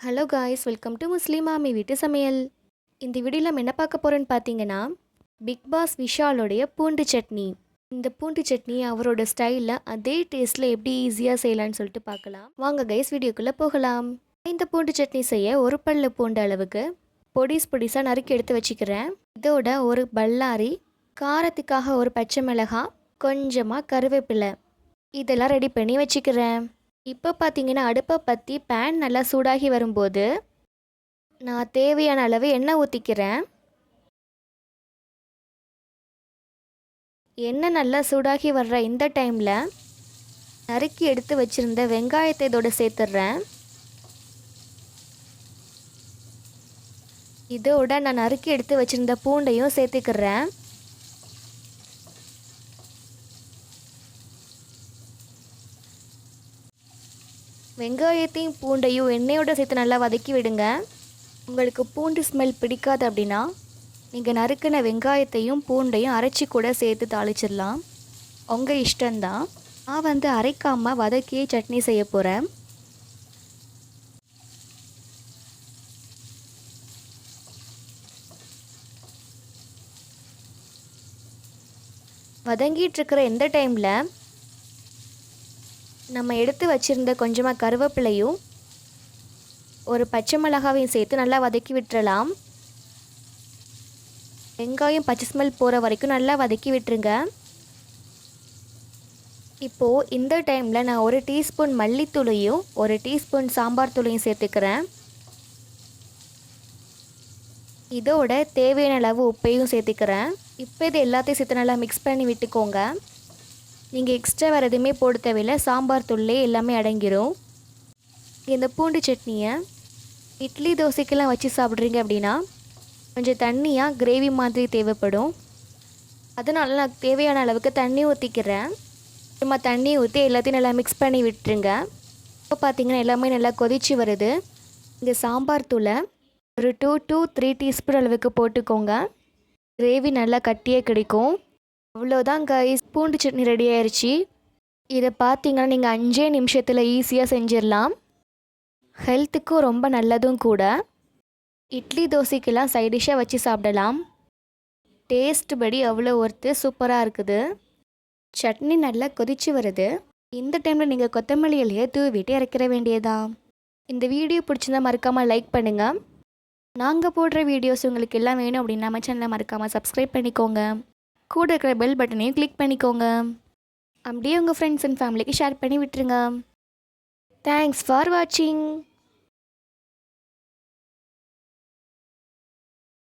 Hello guys, welcome to முஸ்லீம் மாமி வீட்டு சமையல். இந்த வீடியோவில் நம்ம என்ன பார்க்க போகிறோன்னு பார்த்தீங்கன்னா, பிக் பாஸ் விஷாலோடைய பூண்டு சட்னி. இந்த பூண்டு சட்னி அவரோட ஸ்டைலில் அதே டேஸ்ட்டில் எப்படி ஈஸியாக செய்யலான்னு சொல்லிட்டு பார்க்கலாம். வாங்க கைஸ், வீடியோக்குள்ளே போகலாம். இந்த பூண்டு சட்னி செய்ய ஒரு பல்லு பூண்டு அளவுக்கு பொடிசாக நறுக்கி எடுத்து வச்சுக்கிறேன். இதோட ஒரு பல்லாரி, காரத்துக்காக ஒரு பச்சை மிளகாய், கொஞ்சமாக கருவேப்பிலை, இதெல்லாம் ரெடி பண்ணி வச்சுக்கிறேன். இப்போ பார்த்தீங்கன்னா அடுப்பை பற்றி பேன் நல்லா சூடாகி வரும்போது நான் தேவையான அளவு எண்ணெய் ஊற்றிக்கிறேன். எண்ணெய் நல்லா சூடாகி வர்ற இந்த டைமில் நறுக்கி எடுத்து வச்சுருந்த வெங்காயத்தை இதோட சேர்த்துட்றேன். இதோட நான் நறுக்கி எடுத்து வச்சுருந்த பூண்டையும் சேர்த்துக்கிறேன். வெங்காயத்தையும் பூண்டையும் எண்ணெயோடு சேர்த்து நல்லா வதக்கி விடுங்க. உங்களுக்கு பூண்டு ஸ்மெல் பிடிக்காது அப்படின்னா நீங்கள் நறுக்கின வெங்காயத்தையும் பூண்டையும் அரைச்சி கூட சேர்த்து தாளிச்சிடலாம். உங்கள் இஷ்டம்தான். நான் அரைக்காமல் வதக்கியே சட்னி செய்ய போகிறேன். வதங்கிட்டுருக்கிற எந்த டைமில் நம்ம எடுத்து வச்சுருந்த கொஞ்சமாக கருவேப்பிலையும் ஒரு பச்சை மிளகாவையும் சேர்த்து நல்லா வதக்கி விட்டுறலாம். வெங்காயம் பச்சை ஸ்மெல் போகிற வரைக்கும் நல்லா வதக்கி விட்டுருங்க. இப்போது இந்த டைமில் நான் ஒரு டீஸ்பூன் மல்லித்தூளையும் ஒரு டீஸ்பூன் சாம்பார் தூளையும் சேர்த்துக்கிறேன். இதோட தேவையான அளவு உப்பையும் சேர்த்துக்கிறேன். இப்போ இது எல்லாத்தையும் சேர்த்து நல்லா மிக்ஸ் பண்ணி விட்டுக்கோங்க. நீங்கள் எக்ஸ்ட்ரா வேறு எதுவுமே போட தேவையில்லை, சாம்பார் தூள்லே எல்லாமே அடங்கிடும். இந்த பூண்டு சட்னியை இட்லி தோசைக்கெல்லாம் வச்சு சாப்பிட்றீங்க அப்படின்னா கொஞ்சம் தண்ணியாக கிரேவி மாதிரி தேவைப்படும். அதனால நான் தேவையான அளவுக்கு தண்ணி ஊற்றிக்கிறேன். சும்மா தண்ணி ஊற்றி எல்லாத்தையும் நல்லா மிக்ஸ் பண்ணி விட்டுருங்க. இப்போ பார்த்திங்கன்னா எல்லாமே நல்லா கொதிச்சு வருது. இந்த சாம்பார் தூளை ஒரு 2 to 3 டீஸ்பூன் அளவுக்கு போட்டுக்கோங்க. கிரேவி நல்லா கட்டியே கிடைக்கும். அவ்வளோதான் கைஸ், பூண்டு சட்னி ரெடி ஆயிடுச்சு. இதை பார்த்தீங்கன்னா நீங்கள் 5 நிமிஷத்தில் ஈஸியாக செஞ்சிடலாம். ஹெல்த்துக்கும் ரொம்ப நல்லதும் கூட. இட்லி தோசைக்கெல்லாம் சைடிஷாக வச்சு சாப்பிடலாம். டேஸ்ட் படி அவ்வளோ சூப்பராக இருக்குது. சட்னி நல்லா கொதிச்சு வருது. இந்த டைமில் நீங்கள் கொத்தமல்லி இலையை தூவிட்டு இறக்கிற வேண்டியதான். இந்த வீடியோ பிடிச்சிருந்தா மறக்காமல் லைக் பண்ணுங்கள். நாங்கள் போடுற வீடியோஸ் உங்களுக்கு எல்லாம் வேணும் அப்படின்னா நம்ம சேனலை மறக்காமல் சப்ஸ்கிரைப் பண்ணிக்கோங்க. கூட இருக்கிற பெல் பட்டனையும் கிளிக் பண்ணிக்கோங்க. அப்படியே உங்கள் ஃப்ரெண்ட்ஸ் அண்ட் ஃபேமிலிக்கு ஷேர் பண்ணி விட்டுருங்க. தேங்க்ஸ் ஃபார் வாட்சிங்.